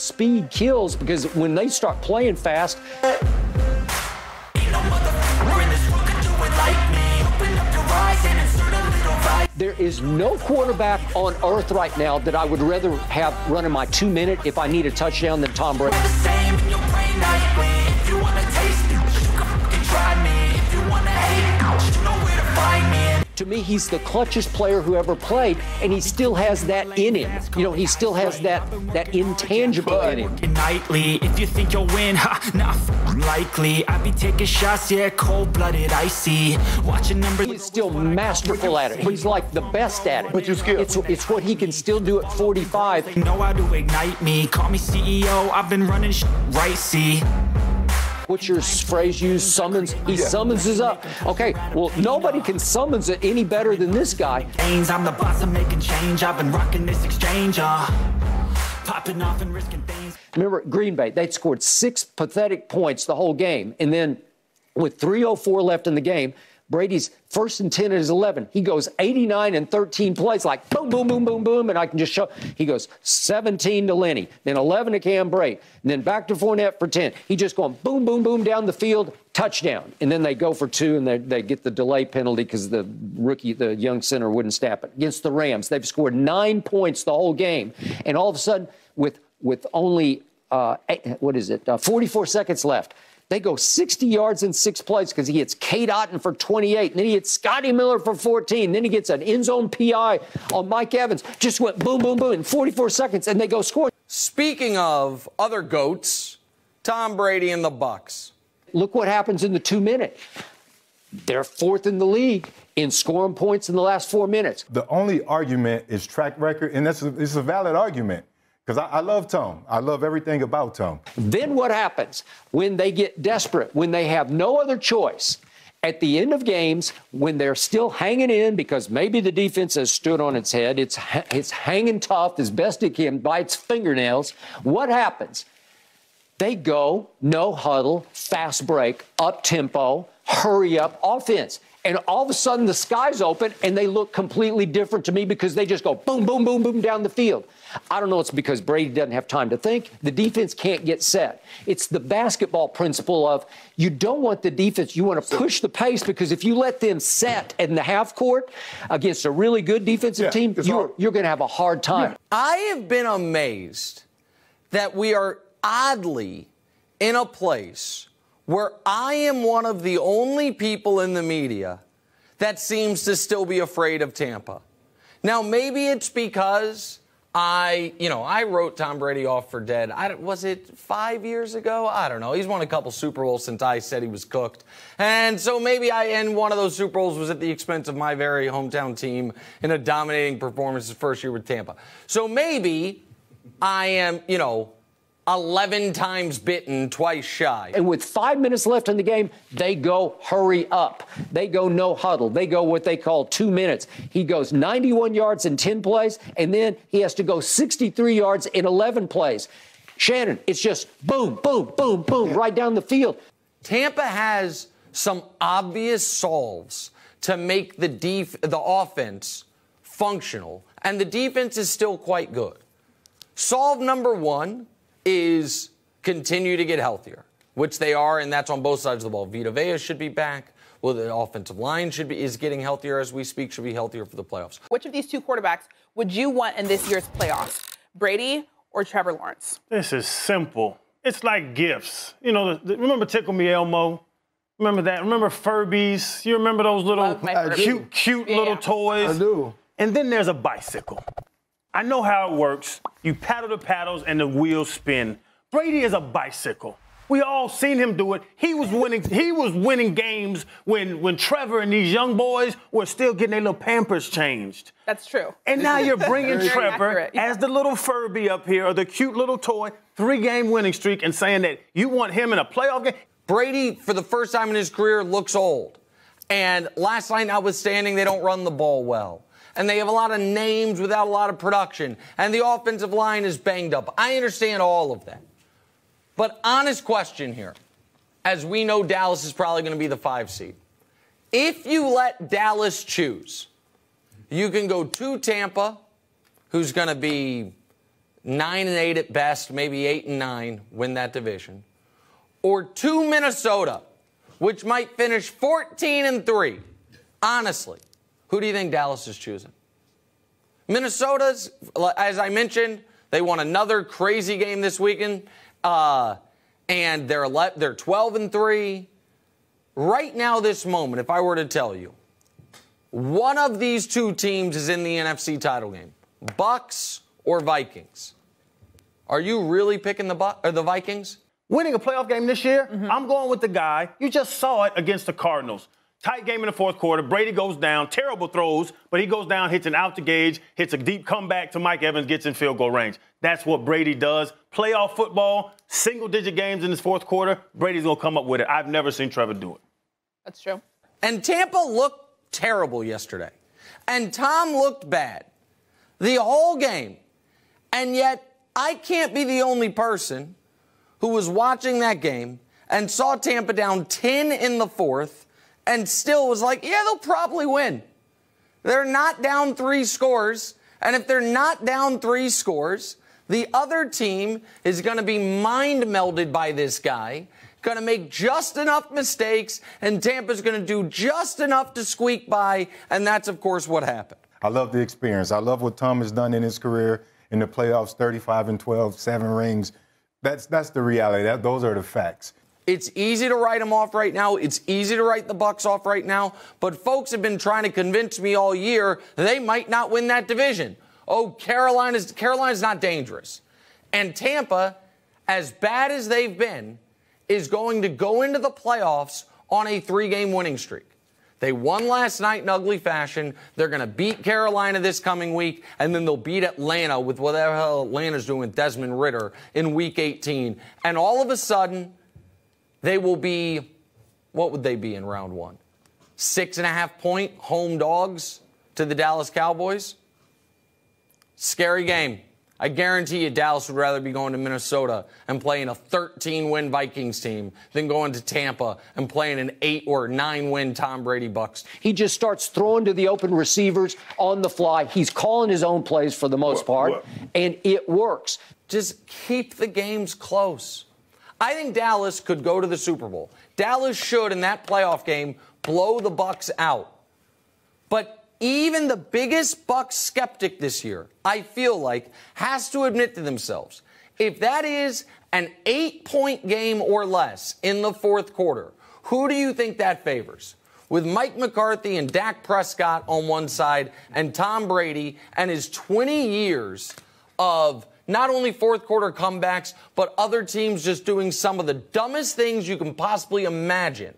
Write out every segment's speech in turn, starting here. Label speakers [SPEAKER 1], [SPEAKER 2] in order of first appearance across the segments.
[SPEAKER 1] speed kills because when they start playing fast, there is no quarterback on earth right now that I would rather have running my 2-minute if I need a touchdown than Tom Brady. To me, he's the clutchest player who ever played, and he still has that in him. You know, he still has that intangible in him.
[SPEAKER 2] Nightly, if you think you'll win, not likely. I be taking shots, yeah, cold-blooded, icy. Watching numbers.
[SPEAKER 1] He's still masterful at it. He's like the best at it.
[SPEAKER 3] But you skill.
[SPEAKER 1] It's what he can still do at 45.
[SPEAKER 2] They know how to ignite me. Call me CEO. I've been running right, see.
[SPEAKER 1] What's your phrase used? Summons? He summonses up. Okay, well, nobody can summons it any better than this guy.
[SPEAKER 2] I'm the boss, I'm making change. I've been rocking this exchange, popping off and risking things.
[SPEAKER 1] Remember, Green Bay, they'd scored 6 pathetic points the whole game. And then with 3:04 left in the game, Brady's 1st and 10 at his 11. He goes 89 and 13 plays, like boom, boom, boom, boom, boom. And I can just show. He goes 17 to Lenny, then 11 to Cam Brate, and then back to Fournette for 10. He just going boom, boom, boom down the field, touchdown. And then they go for 2, and they get the delay penalty because the rookie, the young center, wouldn't snap it. Against the Rams, they've scored 9 points the whole game. And all of a sudden, with only, 44 seconds left, they go 60 yards in 6 plays because he hits Kate Otten for 28. And then he hits Scotty Miller for 14. Then he gets an end zone PI on Mike Evans. Just went boom, boom, boom in 44 seconds, and they go score.
[SPEAKER 4] Speaking of other GOATs, Tom Brady and the Bucs.
[SPEAKER 1] Look what happens in the 2-minute. They're 4th in the league in scoring points in the last 4 minutes.
[SPEAKER 3] The only argument is track record, and it's a valid argument. Because I love Tom. I love everything about Tom.
[SPEAKER 1] Then what happens when they get desperate, when they have no other choice? At the end of games, when they're still hanging in because maybe the defense has stood on its head, it's hanging tough as best it can by its fingernails, what happens? They go no huddle, fast break, up-tempo, hurry up offense. And all of a sudden the sky's open and they look completely different to me because they just go boom, boom, boom, boom down the field. I don't know. It's because Brady doesn't have time to think. The defense can't get set. It's the basketball principle of you don't want the defense. You want to push the pace because if you let them set in the half court against a really good defensive team, you're going to have a hard time.
[SPEAKER 4] I have been amazed that we are oddly in a place where I am one of the only people in the media that seems to still be afraid of Tampa. Now, maybe it's because I wrote Tom Brady off for dead. Was it 5 years ago? I don't know. He's won a couple Super Bowls since I said he was cooked. And so maybe one of those Super Bowls was at the expense of my very hometown team in a dominating performance his first year with Tampa. So maybe I am, 11 times bitten, twice shy.
[SPEAKER 1] And with 5 minutes left in the game, they go hurry up. They go no huddle. They go what they call 2 minutes. He goes 91 yards in 10 plays, and then he has to go 63 yards in 11 plays. Shannon, it's just boom, boom, boom, boom, right down the field.
[SPEAKER 4] Tampa has some obvious solves to make the offense functional, and the defense is still quite good. Solve number 1 is continue to get healthier, which they are, and that's on both sides of the ball. Vita Vea should be back. Well, the offensive line is getting healthier as we speak, should be healthier for the playoffs.
[SPEAKER 5] Which of these 2 quarterbacks would you want in this year's playoffs, Brady or Trevor Lawrence?
[SPEAKER 6] This is simple. It's like gifts. Remember Tickle Me Elmo? Remember that? Remember Furbies? You remember those little cute little toys?
[SPEAKER 3] I do.
[SPEAKER 6] And then there's a bicycle. I know how it works. You paddle the paddles and the wheels spin. Brady is a bicycle. We all seen him do it. He was winning games when Trevor and these young boys were still getting their little Pampers changed.
[SPEAKER 5] That's true.
[SPEAKER 6] And now you're bringing Trevor as the little Furby up here, or the cute little toy, 3-game winning streak, and saying that you want him in a playoff game.
[SPEAKER 4] Brady, for the first time in his career, looks old. And last night notwithstanding, they don't run the ball well. And they have a lot of names without a lot of production. And the offensive line is banged up. I understand all of that. But honest question here, as we know Dallas is probably going to be the 5 seed. If you let Dallas choose, you can go to Tampa, who's going to be 9-8 at best, maybe 8-9, win that division. Or 2 Minnesota, which might finish 14-3. Honestly, who do you think Dallas is choosing? Minnesota's, as I mentioned, they won another crazy game this weekend, and they're 12-3. Right now, this moment, if I were to tell you, one of these two teams is in the NFC title game, Bucs or Vikings. Are you really picking the Vikings?
[SPEAKER 6] Winning a playoff game this year, I'm going with the guy. You just saw it against the Cardinals. Tight game in the fourth quarter. Brady goes down. Terrible throws, but he goes down, hits an out to Gage, hits a deep comeback to Mike Evans, gets in field goal range. That's what Brady does. Playoff football, single-digit games in this fourth quarter, Brady's going to come up with it. I've never seen Trevor do it.
[SPEAKER 5] That's true.
[SPEAKER 4] And Tampa looked terrible yesterday. And Tom looked bad the whole game. And yet, I can't be the only person who was watching that game and saw Tampa down 10 in the fourth and still was like, yeah, they'll probably win. They're not down 3 scores. And if they're not down 3 scores, the other team is going to be mind-melded by this guy, going to make just enough mistakes, and Tampa's going to do just enough to squeak by, and that's, of course, what happened.
[SPEAKER 3] I love the experience. I love what Tom has done in his career in the playoffs, 35-12, 7 rings. That's the reality. Those are the facts.
[SPEAKER 4] It's easy to write them off right now. It's easy to write the Bucs off right now. But folks have been trying to convince me all year they might not win that division. Oh, Carolina's not dangerous. And Tampa, as bad as they've been, is going to go into the playoffs on a 3-game winning streak. They won last night in ugly fashion. They're going to beat Carolina this coming week, and then they'll beat Atlanta with whatever hell Atlanta's doing with Desmond Ridder in Week 18. And all of a sudden, they will be, what would they be in round 1? 6.5-point home dogs to the Dallas Cowboys? Scary game. I guarantee you Dallas would rather be going to Minnesota and playing a 13-win Vikings team than going to Tampa and playing an 8 or 9-win Tom Brady Bucs.
[SPEAKER 1] He just starts throwing to the open receivers on the fly. He's calling his own plays for the most part, and it works.
[SPEAKER 4] Just keep the games close. I think Dallas could go to the Super Bowl. Dallas should, in that playoff game, blow the Bucs out. But even the biggest Bucs skeptic this year, I feel like, has to admit to themselves, if that is an 8-point game or less in the fourth quarter, who do you think that favors? With Mike McCarthy and Dak Prescott on one side and Tom Brady and his 20 years of not only fourth quarter comebacks, but other teams just doing some of the dumbest things you can possibly imagine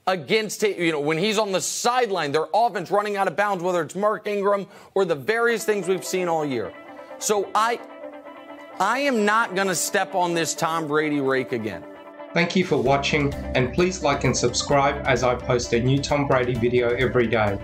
[SPEAKER 4] against, when he's on the sideline, their offense running out of bounds, whether it's Mark Ingram or the various things we've seen all year. So I am not going to step on this Tom Brady rake again.
[SPEAKER 7] Thank you for watching, and please like and subscribe as I post a new Tom Brady video every day.